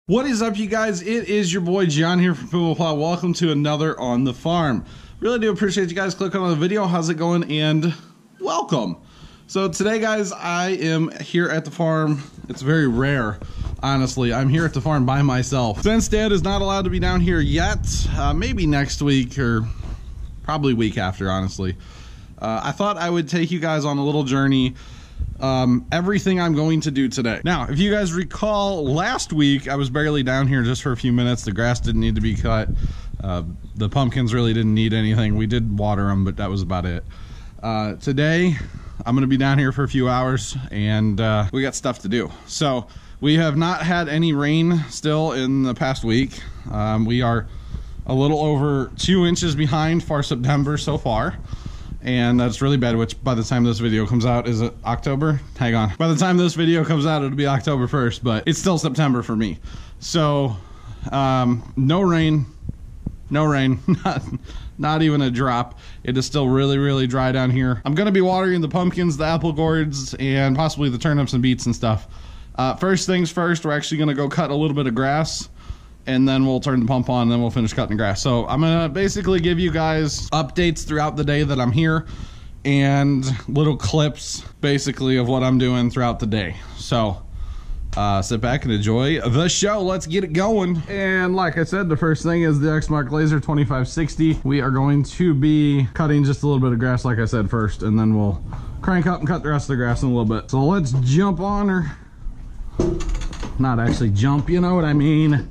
What is up, you guys? It is your boy John here from Pumaplow. Welcome to another On the Farm. Really do appreciate you guys clicking on the video. How's it going? And welcome. So today, guys, I am here at the farm. It's very rare, honestly. I'm here at the farm by myself. Since Dad is not allowed to be down here yet, maybe next week or probably week after, honestly. I thought I would take you guys on a little journey. Everything I'm going to do today. Now, if you guys recall, last week I was barely down here just for a few minutes. The grass didn't need to be cut. The pumpkins really didn't need anything. We did water them, but that was about it. Today, I'm going to be down here for a few hours, and we got stuff to do. So, we have not had any rain still in the past week. We are a little over 2 inches behind for September so far. And that's really bad, which by the time this video comes out, is it October? Hang on. By the time this video comes out, it'll be October 1st, but it's still September for me. So, no rain, not even a drop. It is still really, really dry down here. I'm gonna be watering the pumpkins, the apple gourds, and possibly the turnips and beets and stuff. First things first, we're actually gonna go cut a little bit of grass, and then we'll turn the pump on, and then we'll finish cutting the grass. So I'm gonna basically give you guys updates throughout the day that I'm here and little clips basically of what I'm doing throughout the day. So sit back and enjoy the show. Let's get it going. And like I said, the first thing is the Exmark Laser 2560. We are going to be cutting just a little bit of grass, like I said, first, and then we'll crank up and cut the rest of the grass in a little bit. So let's jump on her. Not actually jump, you know what I mean.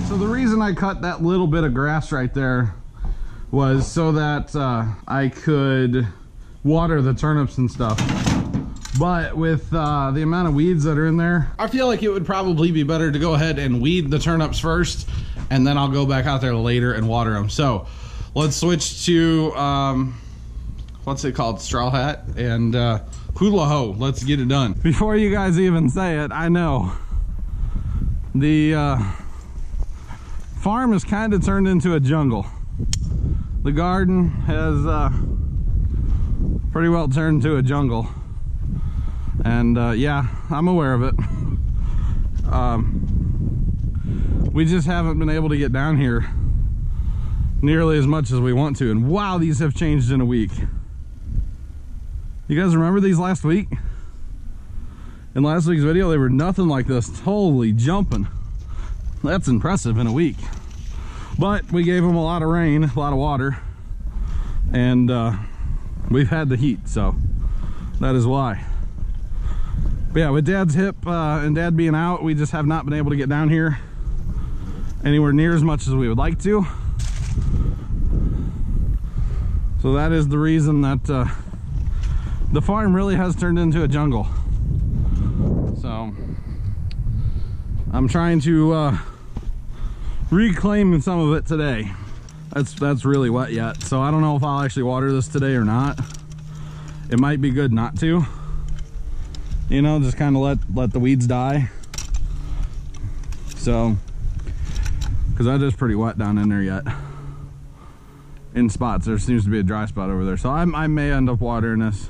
So the reason I cut that little bit of grass right there was so that I could water the turnips and stuff. But with the amount of weeds that are in there, I feel like it would probably be better to go ahead and weed the turnips first, and then I'll go back out there later and water them. So let's switch to, what's it called? Straw hat and hula ho. Let's get it done. Before you guys even say it, I know the farm has kind of turned into a jungle. The garden has pretty well turned into a jungle, and yeah, I'm aware of it. We just haven't been able to get down here nearly as much as we want to, and wow, these have changed in a week. You guys remember these last week? In last week's video, they were nothing like this, totally jumping. That's impressive in a week. But we gave them a lot of rain, a lot of water, and we've had the heat, so that is why. But yeah, with Dad's hip and Dad being out, we just have not been able to get down here anywhere near as much as we would like to. So that is the reason that the farm really has turned into a jungle. So I'm trying to reclaim some of it today. That's really wet yet, so I don't know if I'll actually water this today or not. It might be good not to, you know, just kind of let the weeds die. So, because that is pretty wet down in there yet. In spots, there seems to be a dry spot over there, so I may end up watering this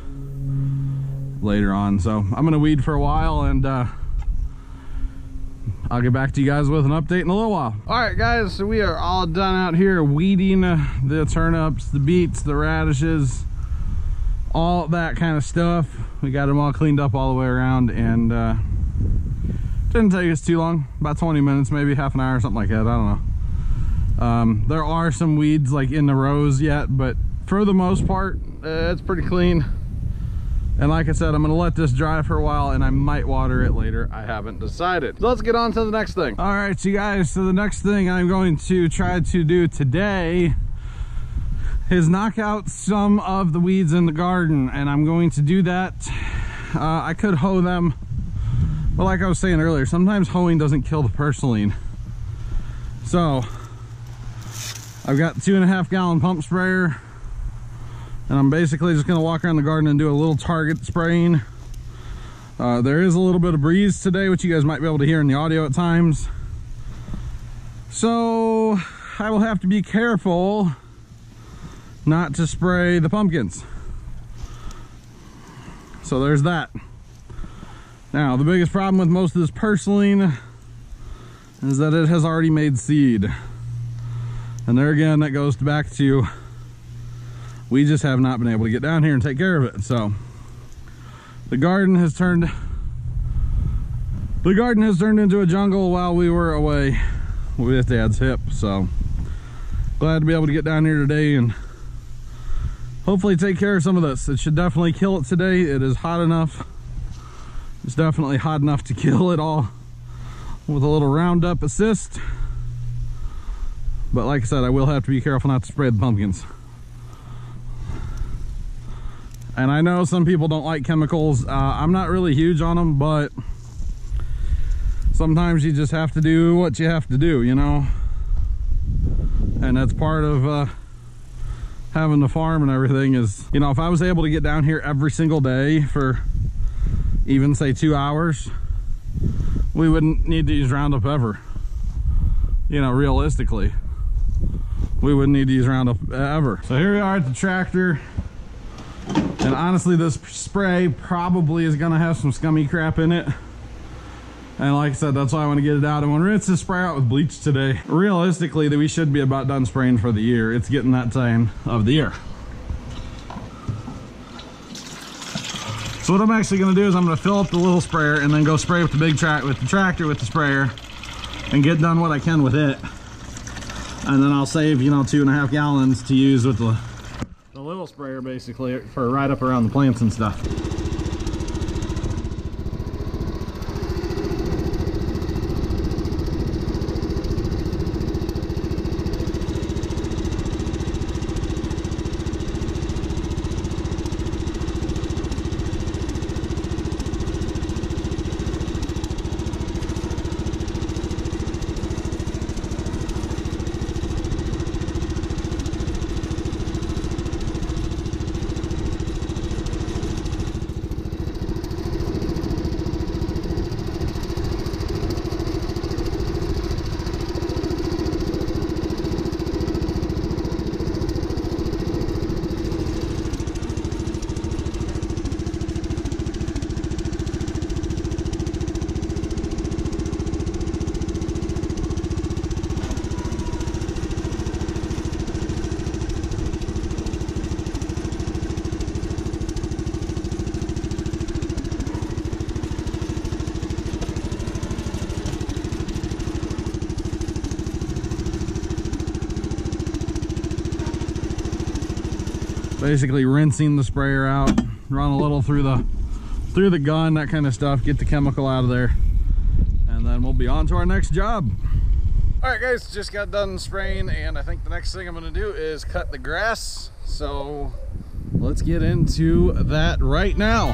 later on. So I'm gonna weed for a while, and I'll get back to you guys with an update in a little while. All right, guys, so we are all done out here weeding the turnips, the beets, the radishes, all that kind of stuff. We got them all cleaned up all the way around, and didn't take us too long, about 20 minutes, maybe half an hour or something like that. I don't know. There are some weeds like in the rows yet, but for the most part, it's pretty clean. And like I said, I'm gonna let this dry for a while, and I might water it later. I haven't decided. So let's get on to the next thing. All right, you guys, so the next thing I'm going to try to do today is knock out some of the weeds in the garden, and I'm going to do that. I could hoe them, but like I was saying earlier, sometimes hoeing doesn't kill the purslane. So I've got 2.5 gallon pump sprayer, and I'm basically just gonna walk around the garden and do a little target spraying. There is a little bit of breeze today, which you guys might be able to hear in the audio at times. So I will have to be careful not to spray the pumpkins. So there's that. Now, the biggest problem with most of this purslane is that it has already made seed. And there again, that goes back to, we just have not been able to get down here and take care of it. So the garden has turned into a jungle while we were away with Dad's hip. So glad to be able to get down here today and hopefully take care of some of this. It should definitely kill it today. It is hot enough. It's definitely hot enough to kill it all with a little Roundup assist. But like I said, I will have to be careful not to spray the pumpkins. And I know some people don't like chemicals. I'm not really huge on them, but sometimes you just have to do what you have to do, you know? And that's part of having the farm and everything is, you know, if I was able to get down here every single day for even say 2 hours, we wouldn't need to use Roundup ever. You know, realistically, we wouldn't need to use Roundup ever. So here we are at the tractor. And honestly, this spray probably is gonna have some scummy crap in it. And like I said, that's why I want to get it out. I want to rinse this spray out with bleach today. Realistically, we should be about done spraying for the year. It's getting that time of the year. So what I'm actually gonna do is I'm gonna fill up the little sprayer and then go spray with the big tractor with the sprayer and get done what I can with it. And then I'll save, you know, 2.5 gallons to use with the little sprayer basically for right up around the plants and stuff. Basically rinsing the sprayer out, run a little through the gun, that kind of stuff, get the chemical out of there, and then we'll be on to our next job. All right, guys, just got done spraying, and I think the next thing I'm gonna do is cut the grass. So let's get into that right now.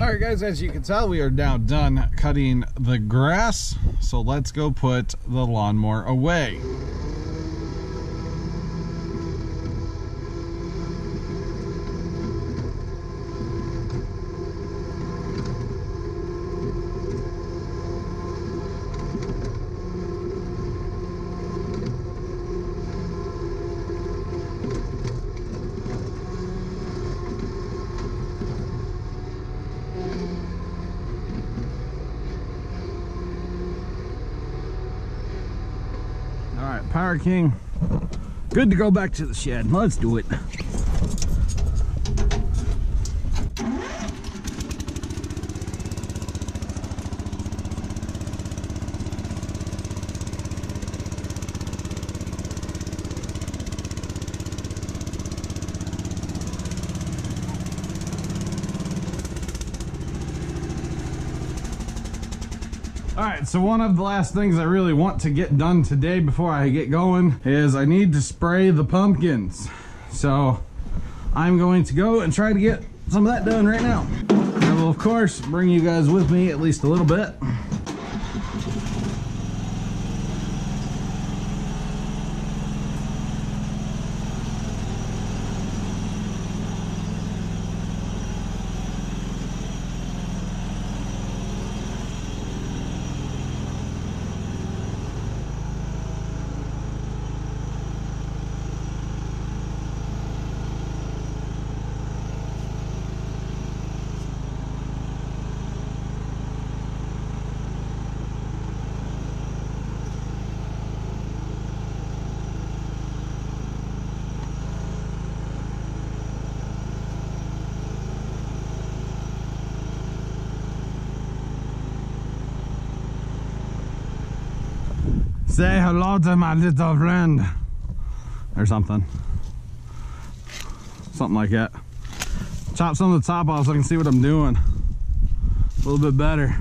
All right, guys, as you can tell, we are now done cutting the grass. So let's go put the lawnmower away. All right, Power King, good to go back to the shed. Let's do it. Alright, so one of the last things I really want to get done today before I get going is I need to spray the pumpkins. So I'm going to go and try to get some of that done right now. I will, of course, bring you guys with me at least a little bit. Say hello to my little friend. Or something. Something like that. Chop some of the top off so I can see what I'm doing a little bit better.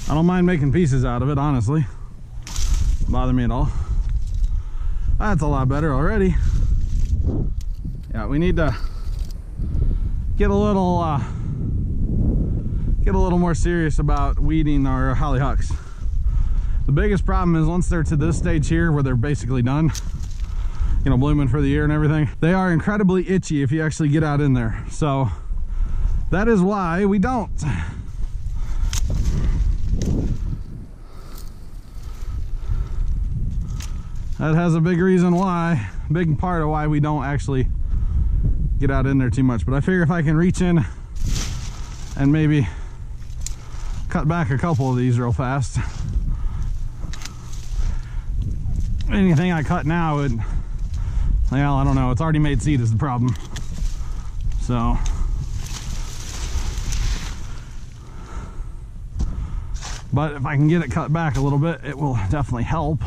I don't mind making pieces out of it, honestly. Doesn't bother me at all. That's a lot better already. Yeah, we need to get a little more serious about weeding our hollyhocks. The biggest problem is once they're to this stage here where they're basically done, you know, blooming for the year and everything, they are incredibly itchy if you actually get out in there. So that is why we don't. That has a big reason why, big part of why we don't actually get out in there too much. But I figure if I can reach in and maybe cut back a couple of these real fast. Anything I cut now would, well, I don't know, it's already made seed is the problem. So but if I can get it cut back a little bit, it will definitely help.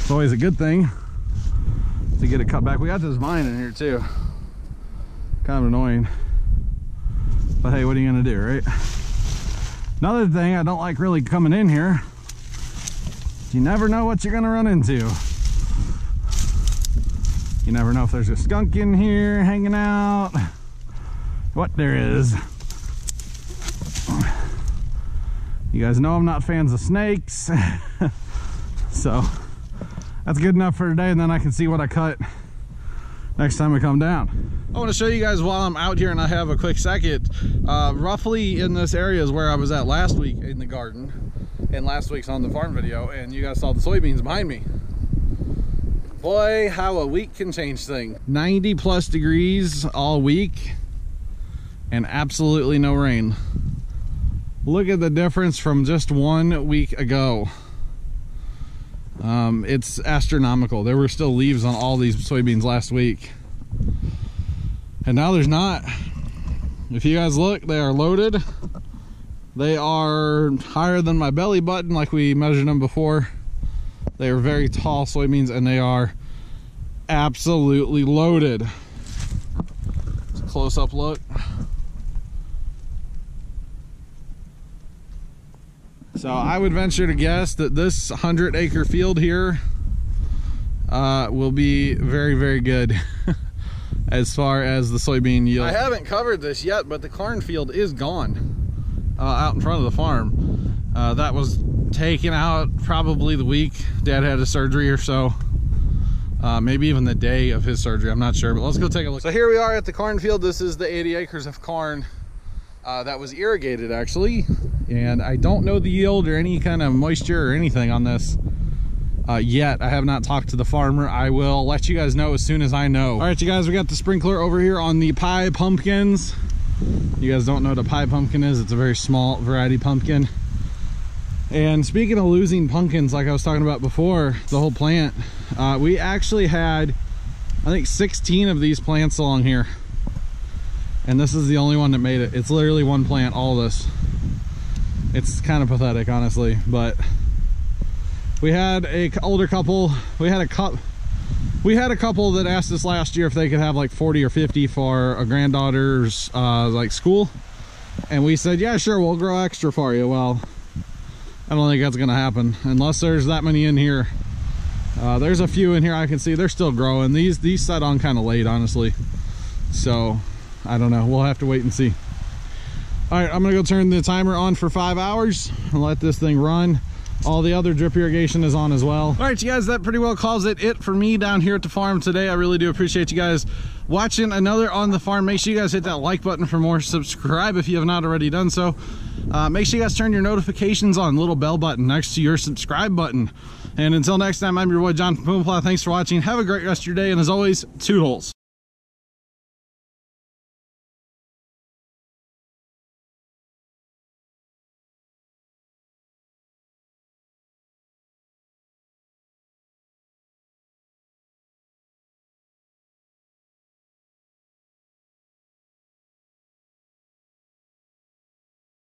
It's always a good thing to get it cut back. We got this vine in here too, kind of annoying. But hey, what are you gonna do, right? Another thing I don't like really coming in here, you never know what you're gonna run into. You never know if there's a skunk in here hanging out. What there is. You guys know I'm not fans of snakes. So that's good enough for today, and then I can see what I cut next time I come down. I want to show you guys while I'm out here and I have a quick second. Roughly in this area is where I was at last week in the garden, in last week's On the Farm video, and you guys saw the soybeans behind me. Boy, how a week can change things. 90 plus degrees all week and absolutely no rain. Look at the difference from just 1 week ago. It's astronomical. There were still leaves on all these soybeans last week, and now there's not. If you guys look, they are loaded. They are higher than my belly button like we measured them before. They are very tall soybeans and they are absolutely loaded. It's a close-up look. So I would venture to guess that this 100-acre field here will be very, very good as far as the soybean yield. I haven't covered this yet, but the cornfield is gone out in front of the farm. That was taken out probably the week Dad had a surgery or so. Maybe even the day of his surgery, I'm not sure, but let's go take a look. So here we are at the cornfield. This is the 80 acres of corn that was irrigated actually, and I don't know the yield or any kind of moisture or anything on this yet. I have not talked to the farmer. I will let you guys know as soon as I know. All right, you guys, we got the sprinkler over here on the pie pumpkins. You guys don't know what a pie pumpkin is. It's a very small variety pumpkin. And speaking of losing pumpkins, like I was talking about before, the whole plant, we actually had, I think, 16 of these plants along here. And this is the only one that made it. It's literally one plant, all this. It's kind of pathetic, honestly, but we had a older couple. We had a couple that asked us last year if they could have like 40 or 50 for a granddaughter's like school. And we said, yeah, sure, we'll grow extra for you. Well, I don't think that's gonna happen unless there's that many in here. There's a few in here I can see. They're still growing. These set on kind of late, honestly. So I don't know. We'll have to wait and see. All right, I'm gonna go turn the timer on for 5 hours and let this thing run. All the other drip irrigation is on as well. All right, you guys, that pretty well calls it for me down here at the farm today. I really do appreciate you guys watching another On the Farm. Make sure you guys hit that like button for more. Subscribe if you have not already done so. Make sure you guys turn your notifications on, little bell button next to your subscribe button. And until next time, I'm your boy John from Pumaplow. Thanks for watching. Have a great rest of your day, and as always, toodles.